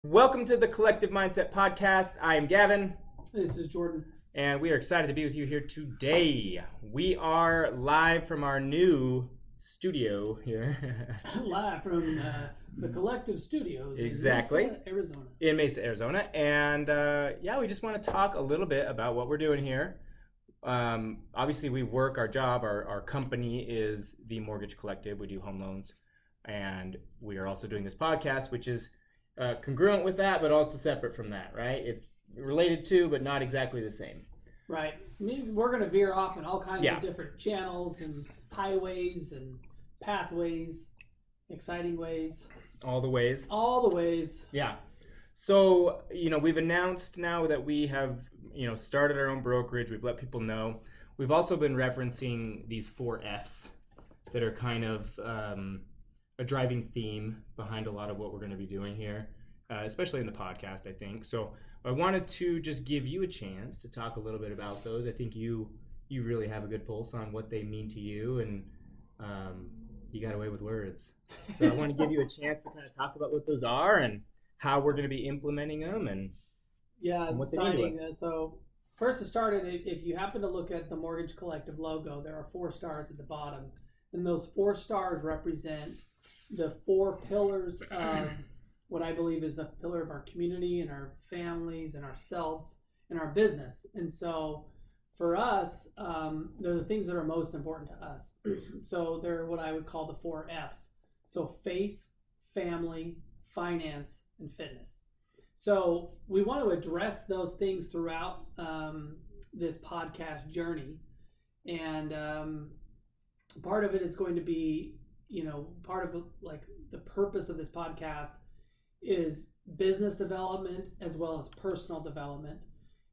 Welcome to the Collective Mindset Podcast. I am Gavin, This is Jordan. and we are excited to be with you here today. We are live from our new studio here Live from the Collective Studios Exactly. in Mesa, Arizona. in Mesa, Arizona. And we just want to talk a little bit about what we're doing here. Obviously, we work our job. Our company is the Mortgage Collective. We do home loans. And we are also doing this podcast, which is congruent with that, but also separate from that, right? It's related to, but not exactly the same. Right. We're going to veer off in all kinds Yeah. of different channels and highways and pathways, exciting ways, All the ways. all the ways. Yeah. So, we've announced now that we have, started our own brokerage. We've let people know. We've also been referencing these 4 F's that are kind of a driving theme behind a lot of what we're going to be doing here, especially in the podcast, I think. So I wanted to just give you a chance to talk a little bit about those. I think you really have a good pulse on what they mean to you, and you got away with words. So I want to give you a chance to kind of talk about what those are and how we're going to be implementing them. And Yeah, And it's what they mean to exciting. So first to start, if you happen to look at the Mortgage Collective logo, there are 4 stars at the bottom. And those 4 stars represent the 4 pillars of what I believe is a pillar of our community and our families and ourselves and our business. And so for us, they're the things that are most important to us. So they're what I would call the 4 F's. So faith, family, finance, and fitness. So we want to address those things throughout this podcast journey. And part of it is going to be, part of like the purpose of this podcast is business development as well as personal development.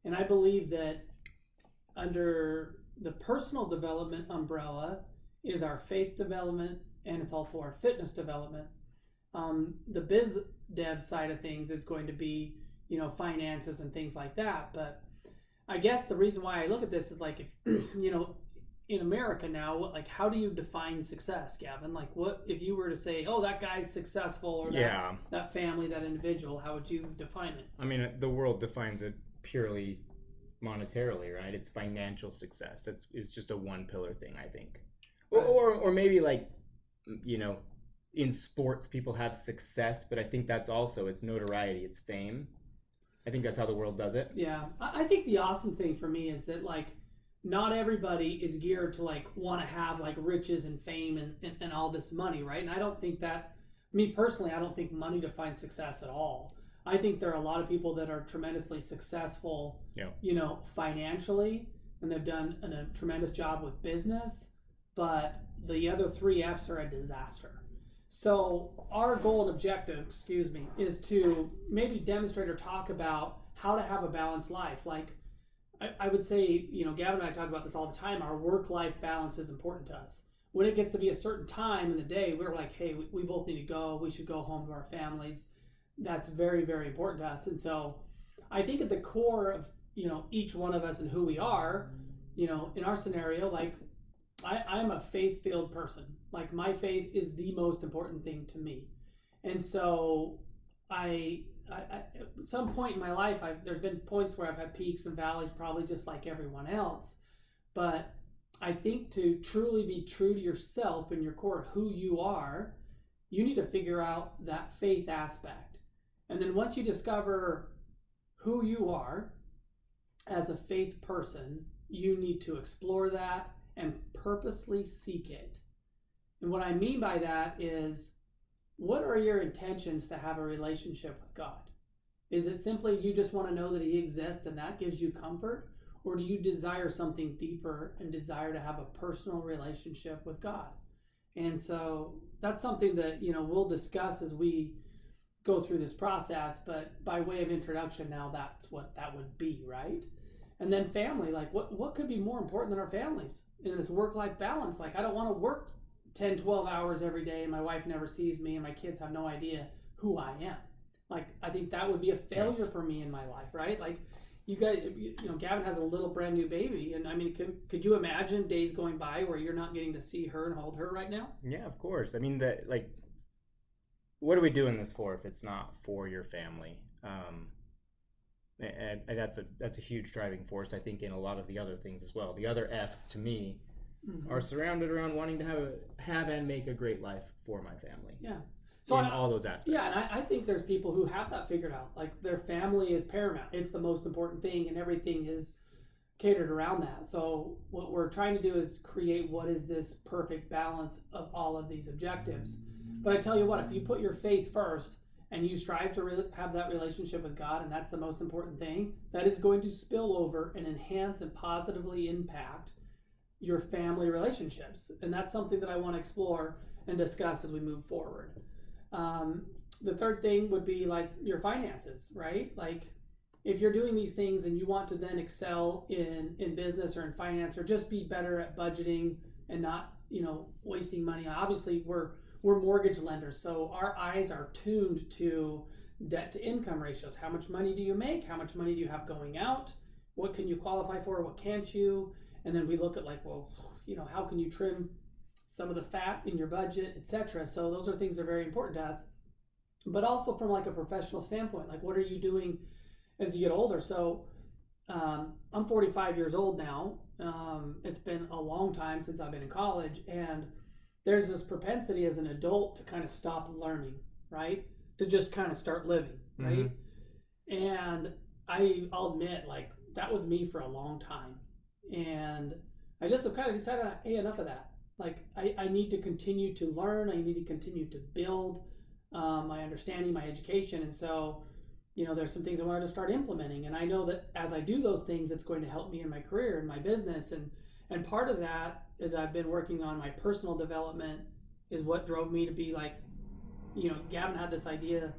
And I believe that under the personal development umbrella is our faith development, and it's also our fitness development. The biz dev side of things is going to be, finances and things like that. But I guess the reason why I look at this is like, if, in America now, like, how do you define success, Gavin? Like, what if you were to say, oh, that guy's successful, or that family, that individual, how would you define it? I mean, the world defines it purely monetarily, right? It's financial success. It's just a one pillar thing, I think. Or maybe like, in sports, people have success, but I think that's also, it's notoriety, it's fame. I think that's how the world does it. Yeah. I think the awesome thing for me is that, like, not everybody is geared to like want to have like riches and fame and all this money, right? And I don't think that, me personally, I don't think money defines success at all. I think there are a lot of people that are tremendously successful, financially, and they've done a tremendous job with business, but the other 3 F's are a disaster. So our goal and objective, is to maybe demonstrate or talk about how to have a balanced life. Like, I would say, Gavin and I talk about this all the time. Our work-life balance is important to us. When it gets to be a certain time in the day, we're like, hey, we both need to go. We should go home to our families. That's very, very important to us. And so I think at the core of, each one of us and who we are, in our scenario, like, I'm a faith-filled person. Like, my faith is the most important thing to me. And so I at some point in my life, there's been points where I've had peaks and valleys, probably just like everyone else. But I think to truly be true to yourself and your core, who you are, you need to figure out that faith aspect. And then once you discover who you are as a faith person, you need to explore that and purposely seek it. And what I mean by that is, what are your intentions to have a relationship with God? Is it simply you just want to know that He exists and that gives you comfort? Or do you desire something deeper and desire to have a personal relationship with God? And so that's something that, we'll discuss as we go through this process. But by way of introduction now, that's what that would be, right? And then family, like what could be more important than our families in this work-life balance? Like, I don't want to work 10, 12 hours every day and my wife never sees me and my kids have no idea who I am. Like, I think that would be a failure for me in my life, right? Like, you guys, Gavin has a little brand new baby, and I mean, could you imagine days going by where you're not getting to see her and hold her right now? Yeah, of course. I mean, what are we doing this for if it's not for your family? And that's a huge driving force, I think, in a lot of the other things as well. The other F's to me are surrounded around wanting to have and make a great life for my family. Yeah. So in all those aspects. Yeah, and I think there's people who have that figured out. Like their family is paramount. It's the most important thing, and everything is catered around that. So what we're trying to do is create what is this perfect balance of all of these objectives. But I tell you what, if you put your faith first and you strive to have that relationship with God, and that's the most important thing, that is going to spill over and enhance and positively impact your family relationships. And that's something that I want to explore and discuss as we move forward. The third thing would be like your finances, right? Like if you're doing these things and you want to then excel in business or in finance, or just be better at budgeting and not, wasting money. Obviously we're mortgage lenders, so our eyes are tuned to debt to income ratios. How much money do you make? How much money do you have going out? What can you qualify for? What can't you? And then we look at like, well, how can you trim some of the fat in your budget, etc. So those are things that are very important to us. But also from like a professional standpoint, like what are you doing as you get older? So I'm 45 years old now. It's been a long time since I've been in college, and there's this propensity as an adult to kind of stop learning, right? To just kind of start living, right? Mm-hmm. And I'll admit, like, that was me for a long time. And I just have kind of decided, hey, enough of that. Like, I need to continue to learn. I need to continue to build my understanding, my education. And so, there's some things I wanted to start implementing. And I know that as I do those things, it's going to help me in my career and my business. And part of that is I've been working on my personal development is what drove me to be like, Gavin had this idea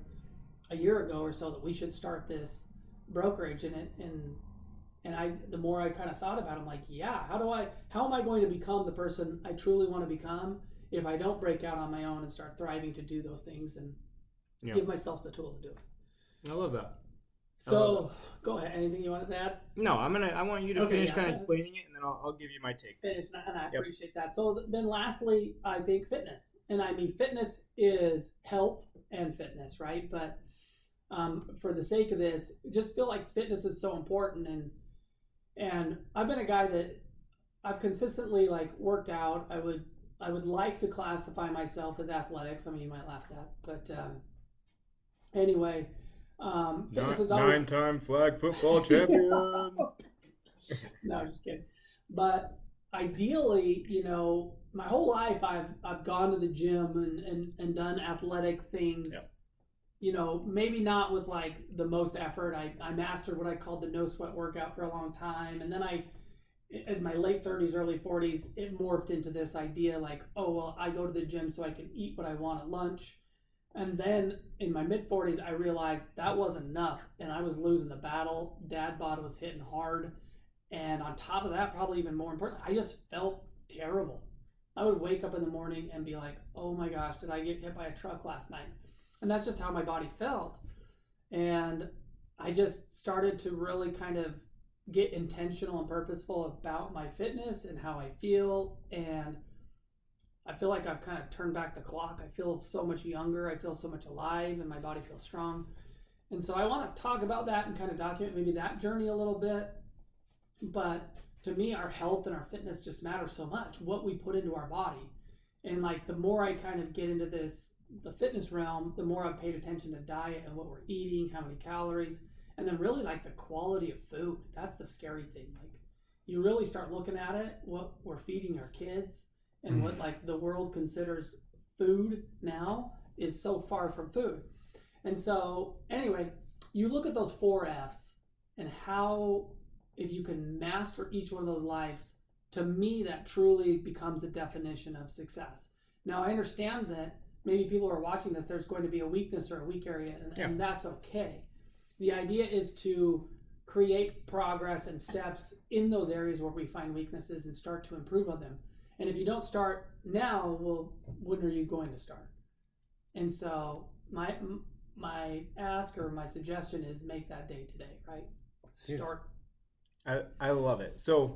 a year ago or so that we should start this brokerage and I, the more I kind of thought about it, I'm like, yeah, how am I going to become the person I truly want to become if I don't break out on my own and start thriving to do those things and give myself the tools to do it. I love that. So go ahead. Anything you wanted to add? No, I want you to finish kind of explaining it, and then I'll give you my take. Finish, and I appreciate that. So then lastly, I think fitness. And I mean, fitness is health and fitness, right? But for the sake of this, just feel like fitness is so important. And I've been a guy that I've consistently like worked out. I would like to classify myself as athletics. I mean, you might laugh at that, but anyway, fitness is always... 9-time flag football champion. No, just kidding. But ideally, my whole life I've gone to the gym and done athletic things. Yep. Maybe not with like the most effort. I mastered what I called the no sweat workout for a long time. And then as my late 30s, early 40s, it morphed into this idea like, oh, well, I go to the gym so I can eat what I want at lunch. And then in my mid 40s, I realized that wasn't enough. And I was losing the battle. Dad bod was hitting hard. And on top of that, probably even more important, I just felt terrible. I would wake up in the morning and be like, oh my gosh, did I get hit by a truck last night? And that's just how my body felt. And I just started to really kind of get intentional and purposeful about my fitness and how I feel. And I feel like I've kind of turned back the clock. I feel so much younger. I feel so much alive, and my body feels strong. And so I want to talk about that and kind of document maybe that journey a little bit. But to me, our health and our fitness just matters so much, what we put into our body. And like the more I kind of get into the fitness realm, the more I've paid attention to diet and what we're eating, how many calories, and then really like the quality of food. That's the scary thing. Like you really start looking at it, what we're feeding our kids and what like the world considers food now is so far from food. And so anyway, you look at those 4 F's and how, if you can master each one of those lives, to me, that truly becomes a definition of success. Now, I understand that maybe people are watching this, there's going to be a weakness or a weak area, and that's okay. The idea is to create progress and steps in those areas where we find weaknesses and start to improve on them. And if you don't start now, well, when are you going to start? And so my ask or my suggestion is make that day today, right? Start. I love it. So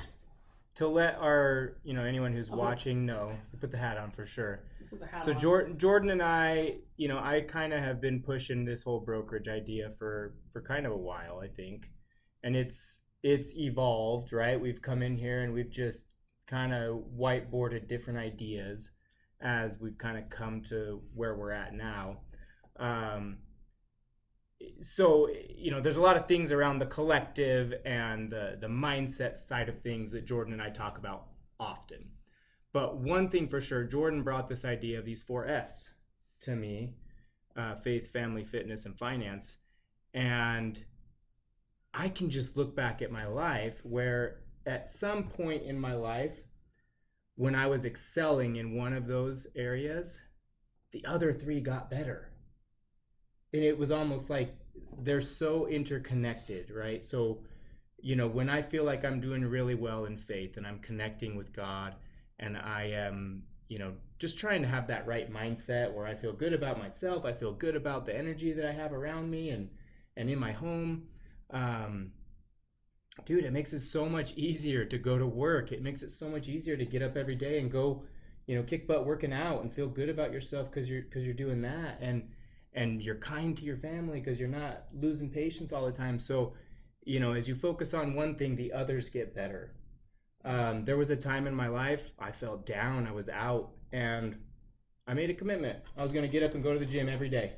to let our, anyone who's Okay. watching know, put the hat on for sure. This is a hat So on. Jordan and I, I kind of have been pushing this whole brokerage idea for kind of a while, I think, and it's evolved, right? We've come in here and we've just kind of whiteboarded different ideas as we've kind of come to where we're at now. So there's a lot of things around the collective and the mindset side of things that Jordan and I talk about often. But one thing for sure, Jordan brought this idea of these 4 F's to me: faith, family, fitness, and finance. And I can just look back at my life where at some point in my life, when I was excelling in one of those areas, the other 3 got better. And it was almost like they're so interconnected, right? So, when I feel like I'm doing really well in faith and I'm connecting with God and I am, just trying to have that right mindset where I feel good about myself, I feel good about the energy that I have around me and in my home, dude, it makes it so much easier to go to work. It makes it so much easier to get up every day and go, kick butt working out and feel good about yourself because you're doing that. And you're kind to your family because you're not losing patience all the time. So, as you focus on one thing, the others get better. There was a time in my life I felt down, I was out, and I made a commitment. I was going to get up and go to the gym every day.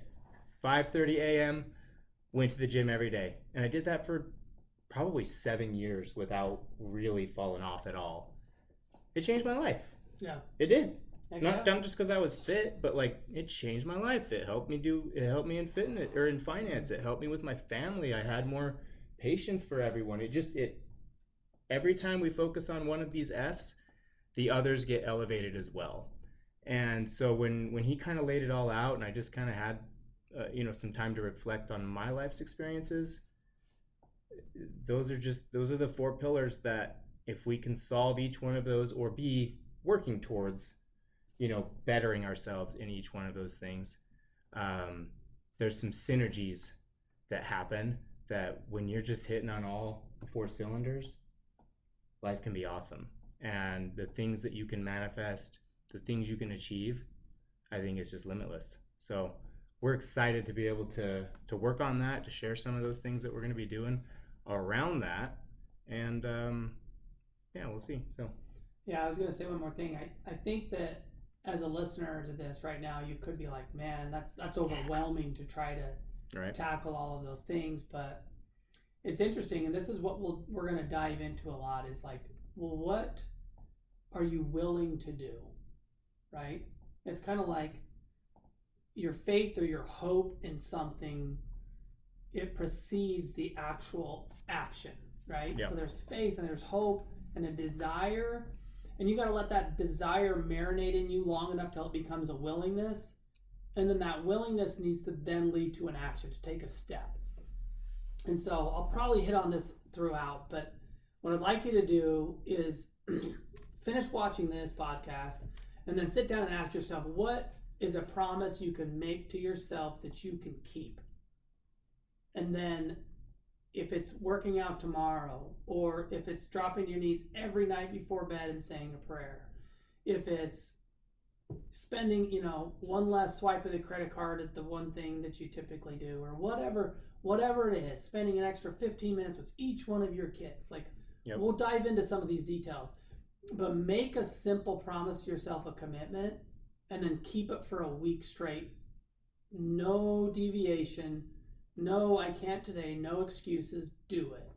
5:30 a.m., went to the gym every day. And I did that for probably 7 years without really falling off at all. It changed my life. Yeah. It did. Not just because I was fit, but it changed my life. It helped me in fitness or in finance. It helped me with my family. I had more patience for everyone. Every time we focus on one of these F's, the others get elevated as well. And so when he kind of laid it all out, and I just kind of had some time to reflect on my life's experiences, those are the 4 pillars that if we can solve each one of those or be working towards bettering ourselves in each one of those things, there's some synergies that happen that when you're just hitting on all 4 cylinders, life can be awesome. And the things that you can manifest, the things you can achieve, I think it's just limitless. So we're excited to be able to work on that, to share some of those things that we're going to be doing around that. And we'll see. So yeah, I was going to say one more thing. I think that as a listener to this right now, you could be like, man, that's overwhelming to try to tackle all of those things. But it's interesting, and this is what we're going to dive into a lot, is like, well, what are you willing to do, right? It's kind of like your faith or your hope in something, it precedes the actual action, right? Yeah. So there's faith and there's hope and a desire, and you got to let that desire marinate in you long enough till it becomes a willingness, and then that willingness needs to then lead to an action, to take a step. And so I'll probably hit on this throughout, but what I'd like you to do is finish watching this podcast and then sit down and ask yourself, what is a promise you can make to yourself that you can keep? And then if it's working out tomorrow, or if it's dropping your knees every night before bed and saying a prayer, if it's spending, one less swipe of the credit card at the one thing that you typically do, or whatever it is, spending an extra 15 minutes with each one of your kids. We'll dive into some of these details, but make a simple promise to yourself, a commitment, and then keep it for a week straight. No deviation. No, I can't today. No excuses. Do it.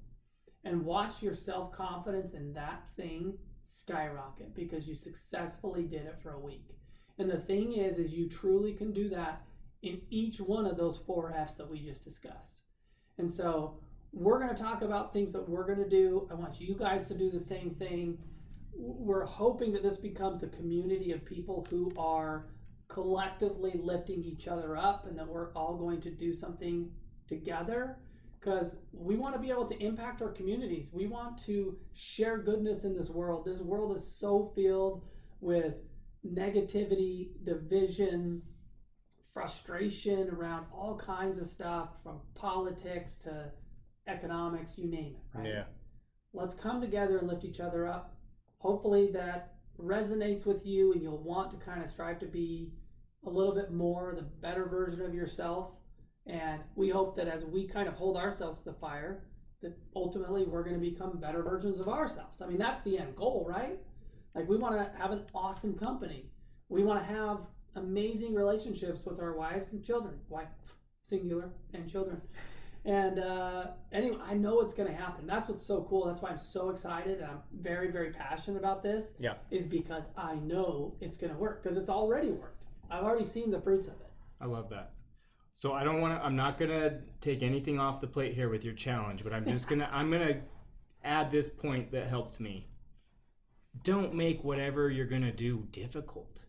And watch your self-confidence in that thing skyrocket because you successfully did it for a week. And the thing is you truly can do that in each one of those 4 F's that we just discussed. And so we're going to talk about things that we're going to do. I want you guys to do the same thing. We're hoping that this becomes a community of people who are collectively lifting each other up, and that we're all going to do something together, because we want to be able to impact our communities. We want to share goodness in this world. This world is so filled with negativity, division, frustration around all kinds of stuff, from politics to economics, you name it, right? Yeah. Let's come together and lift each other up. hopefully that resonates with you and you'll want to kind of strive to be a little bit more the better version of yourself. And we hope that as we kind of hold ourselves to the fire, that ultimately we're going to become better versions of ourselves. I mean, that's the end goal, right? Like, we want to have an awesome company. We want to have amazing relationships with our wives and children. Wife, singular, and children. And anyway, I know it's going to happen. That's what's so cool. That's why I'm so excited. And I'm very, very passionate about this. Yeah. Is because I know it's going to work. Because it's already worked. I've already seen the fruits of it. I love that. So I'm not going to take anything off the plate here with your challenge, but I'm going to add this point that helped me. Don't make whatever you're going to do difficult.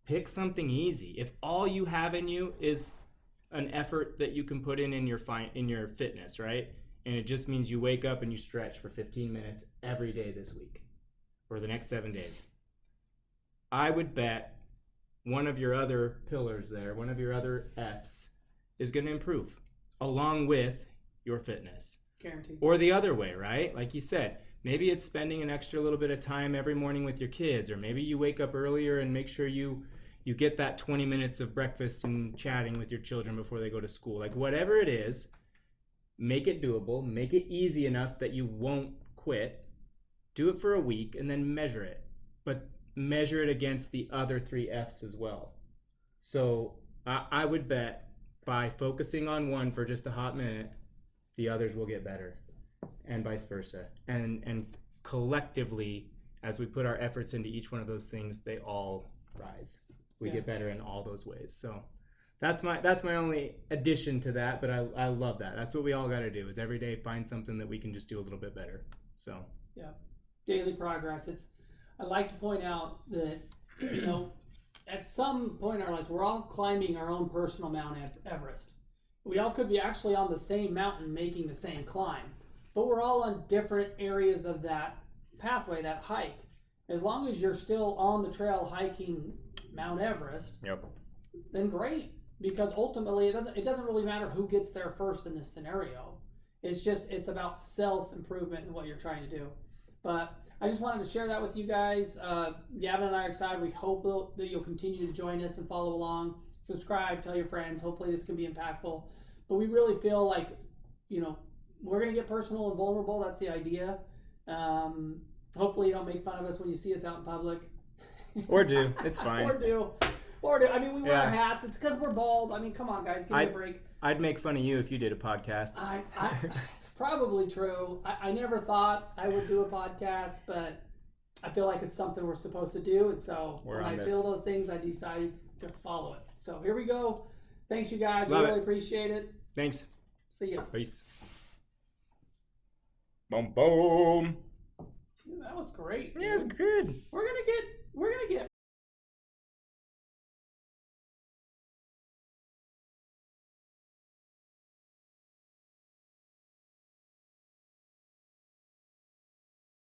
Pick something easy. If all you have in you is an effort that you can put in your fitness, right? And it just means you wake up and you stretch for 15 minutes every day this week or the next 7 days. I would bet one of your other pillars there, one of your other F's, is going to improve along with your fitness. Guaranteed. Or the other way, right? Like you said, maybe it's spending an extra little bit of time every morning with your kids, or maybe you wake up earlier and make sure you get that 20 minutes of breakfast and chatting with your children before they go to school. Like, whatever it is, make it doable, make it easy enough that you won't quit. Do it for a week and then measure it. But measure it against the other 3 F's as well. So I would bet by focusing on one for just a hot minute, the others will get better, and vice versa. And collectively, as we put our efforts into each one of those things, they all rise. We get better in all those ways. So that's my only addition to that, but I love that. That's what we all got to do, is every day find something that we can just do a little bit better. So yeah, daily progress. I like to point out that, at some point in our lives, we're all climbing our own personal Mount Everest. We all could be actually on the same mountain making the same climb, but we're all on different areas of that pathway, that hike. As long as you're still on the trail hiking Mount Everest, then great, because ultimately it doesn't really matter who gets there first in this scenario. It's about self-improvement and what you're trying to do. But I just wanted to share that with you guys. Gavin and I are excited. We hope that you'll continue to join us and follow along. Subscribe, tell your friends. Hopefully this can be impactful. But we really feel like, we're going to get personal and vulnerable. That's the idea. Hopefully you don't make fun of us when you see us out in public. Or do. It's fine. Or do. I mean, we wear hats. It's because we're bald. I mean, come on, guys. Give me a break. I'd make fun of you if you did a podcast. It's probably true. I never thought I would do a podcast, but I feel like it's something we're supposed to do. And so when I feel those things, I decide to follow it. So here we go. Thanks, you guys. We really appreciate it. Thanks. See ya. Peace. Boom, boom. That was great. Yeah, it's good. We're gonna get